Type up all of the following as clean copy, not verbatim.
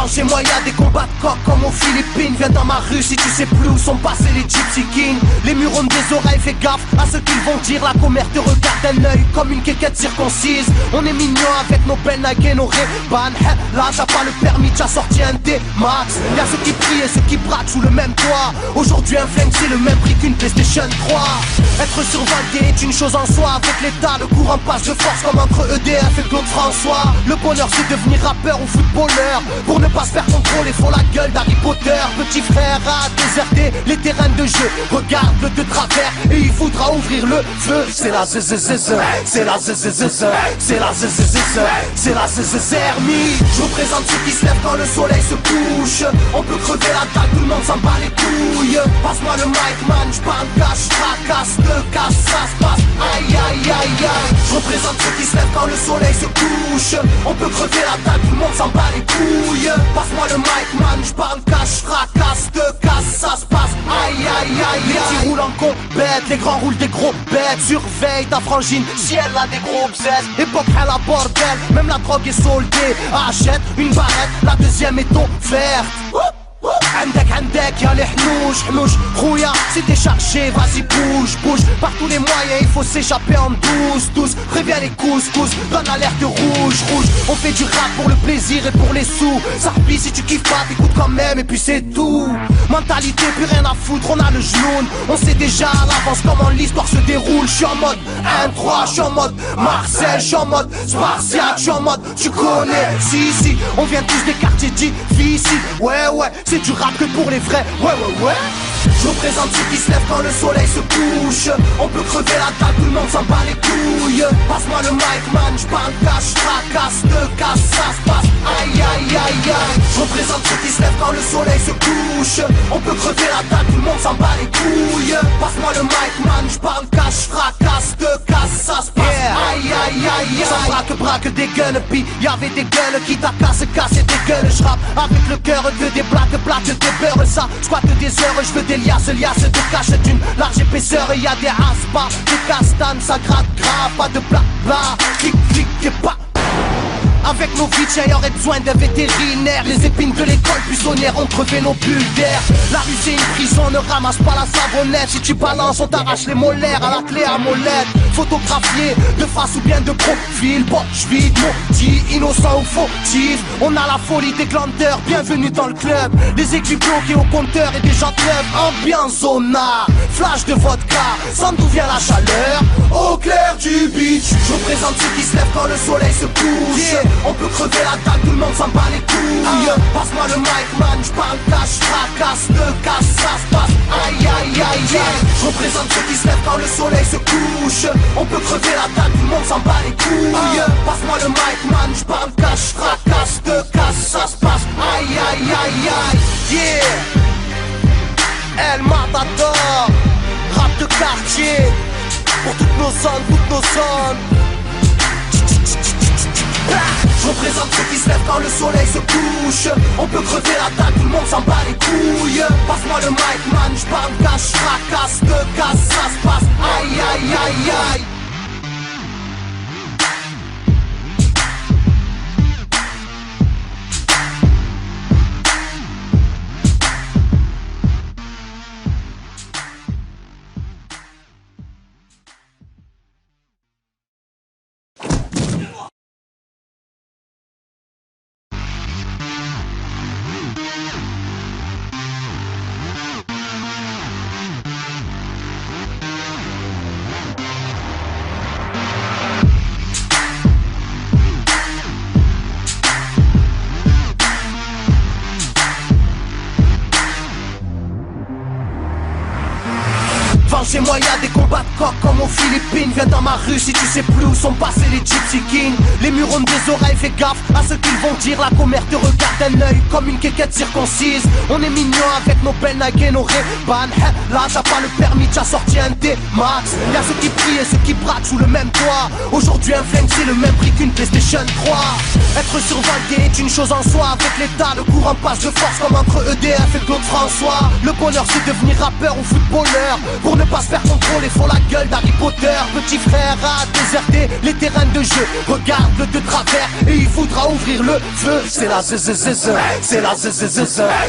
Devant chez moi y'a des combats de coq comme aux Philippines. Viens dans ma rue si tu sais plus où sont passés les Gypsy Kings. Les murs ont des oreilles, fais gaffe à ce qu'ils vont dire. La commère te regarde d'un œil comme une quéquette circoncise. On est mignon avec nos belles Nike et nos Ray-Ban. Là t'as pas le permis, t'as sorti un D-Max. Y'a ceux qui prient et ceux qui braquent sous le même toit. Aujourd'hui un flingue c'est le même prix qu'une PlayStation 3. Être survalgué est une chose en soi. Avec l'état le courant passe de force comme entre EDF et Claude François. Le bonheur c'est devenir rappeur ou footballeur. Pour ne pas se faire contrôler faut la gueule d'Harry Potter. Petit frère a déserté les terrains de jeu. Regarde-le de travers et il faudra ouvrir le feu. C'est la zzzz, c'est la zzzz, c'est la zzzz, c'est la zzzermie. Je représente ceux qui se lèvent quand le soleil se couche. On peut crever la dalle, tout le monde s'en bat les couilles. Passe-moi le mic man, j'parle cash, fracasse, te casse, ça se passe. Aïe aïe aïe aïe. Je représente ceux qui se lèvent quand le soleil se couche. On peut crever la dalle, tout le monde s'en bat les couilles. Passe-moi le mic man, j'parle cash, fracasse, te casse, ça se passe. Aïe aïe aïe. Les petits roulent en compète, les grands roulent des gros bêtes. Surveille ta frangine, si elle a des gros bzètes. Époque à la bordel, même la drogue est soldée. Achète une barrette, la deuxième est offerte. عندك y'a les hnouch Rouya, si t'es chargé, vas-y bouge Par tous les moyens, il faut s'échapper en douce Préviens les couscous, donne l'alerte rouge On fait du rap pour le plaisir et pour les sous Sarpi, si tu kiffes pas, t'écoutes quand même et puis c'est tout Mentalité, plus rien à foutre, on a le genou. On sait déjà à l'avance comment l'histoire se déroule. J'suis en mode 1-3, j'suis en mode Marcel, j'suis en mode Spartiate, j'suis en mode tu connais, si on vient tous des quartiers difficiles. Ouais, c'est du rap que pour les vrais, ouais Je représente ceux qui se lèvent quand le soleil se couche. On peut crever la dalle, tout le monde s'en bat les couilles. Passe-moi le mic man, j'parle cash, fracasse, te casse, ça se passe. Aïe aïe aïe aïe. Je représente ceux qui se lèvent quand le soleil se couche. On peut crever la dalle, tout le monde s'en bat les couilles. Passe-moi le mic man, j'parle cash, fracasse, te casse, ça se passe. Aïe aïe aïe aïe. Ça braque des guns, pis y'avait des gueules qui t'a cassé des gueules. J'rappe avec le cœur de des plaques de beurre. Ça, j'squatte des heures, j'veux des liasses de cache d'une large épaisseur. Et y'a des aspas, des castanes, ça gratte grave. Pas de blabla, clic et pas. Avec nos vies, il y aurait besoin d'un vétérinaire. Les épines de l'école buissonnière ont crevé nos bulles d'air. La rue c'est une prison, ne ramasse pas la savonnette. Si tu balances, on t'arrache les molaires à la clé à molette. Photographié de face ou bien de profil. Bon, j'vide, maudit, innocent ou fautif. On a la folie des glandeurs, bienvenue dans le club. Les aiguilles bloquées au compteur et des gens neuves. Ambiance zona, flash de vodka. Sans d'où vient la chaleur, au clair du beach. Je représente ceux qui se lèvent quand le soleil se couche. On peut crever la dalle, tout le monde s'en bat les couilles. Passe-moi le mic man, j'parle cash, fracasse, te casse, ça se passe. Aïe aïe aïe aïe. Je représente ceux qui se lèvent quand le soleil se couche. On peut crever la dalle, tout le monde s'en bat les couilles. Passe-moi le mic man, j'parle cash, fracasse, te casse, ça se passe. Aïe aïe aïe aïe. Yeah. El Matador, rap de quartier. Pour toutes nos zones, Je représente ceux qui se lèvent quand le soleil se couche. On peut crever la dalle, tout le monde s'en bat les couilles. Passe-moi le mic man, j'parle cash, fracasse, te casse, ça se passe. Aïe aïe aïe aïe. Chez moi y'a des combats de coq comme aux Philippines. Viens dans ma rue si tu sais plus où sont passés les Gypsy Kings. Les murs ont des oreilles, fais gaffe à ce qu'ils vont dire. La commère te regarde d'un œil comme une quéquette circoncise. On est mignon avec nos belles Nike et nos Ray-Ban. Là t'as pas le permis, t'as sorti un D-Max. Y'a ceux qui prient et ceux qui braquent sous le même toit. Aujourd'hui un flingue c'est le même prix qu'une PlayStation 3. Être survalgué est une chose en soi. Avec l'état le courant passe de force comme entre EDF et Claude François. Le bonheur c'est devenir rappeur ou footballeur. Pour ne pas se faire contrôler font la gueule d'Harry Potter. Petit frère a déserté les terrains de jeu. Regarde-le de travers et il voudra ouvrir le feu. C'est la zzzz, c'est la zzzz,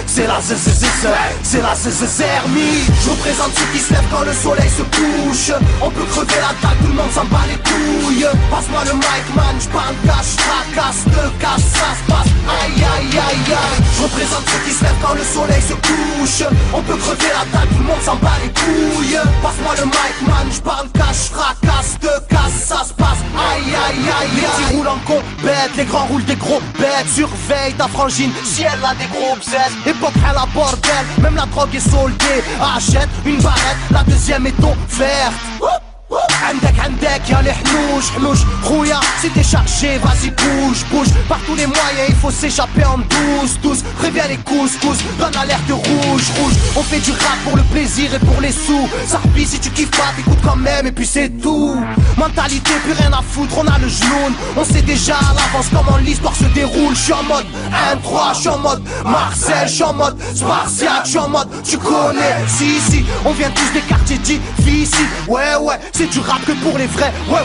c'est la zzzz, c'est la zzzermie. Je représente ceux qui se lèvent quand le soleil se couche. On peut crever la dalle, tout le monde s'en bat les couilles. Passe-moi le mic man, j'parle cache, tracasse, te casse, ça se passe. Aïe aïe aïe aïe. Je représente ceux qui se lèvent quand le soleil se couche. On peut crever la dalle, tout le monde s'en bat les couilles. Passe-moi le mic man, j'parle cache, tracasse, te casse, ça se passe. Aïe aïe aïe. Les petits roulent en compète, les grands roulent des gros bêtes. Surveille ta frangine, si elle a des gros bzètes. Époque à la bordel, même la drogue est soldée. Achète une barrette, la deuxième est offerte. عندك يا الحنوش حنوش خويا si t'es chargé vas-y bouge par tous les moyens il faut s'échapper en douce préviens les couscous donne l'alerte rouge on fait du rap pour le plaisir et pour les sous Sarpi si tu kiffes pas t'écoutes quand même et puis c'est tout mentalité plus rien à foutre on a le genou on sait déjà à l'avance comment l'histoire se déroule je suis en mode 1-3 je suis en mode Marcel je suis en mode Spartiate je suis en mode tu connais si on vient tous des quartiers difficiles ouais c'est du rap que pour les vrais, ouais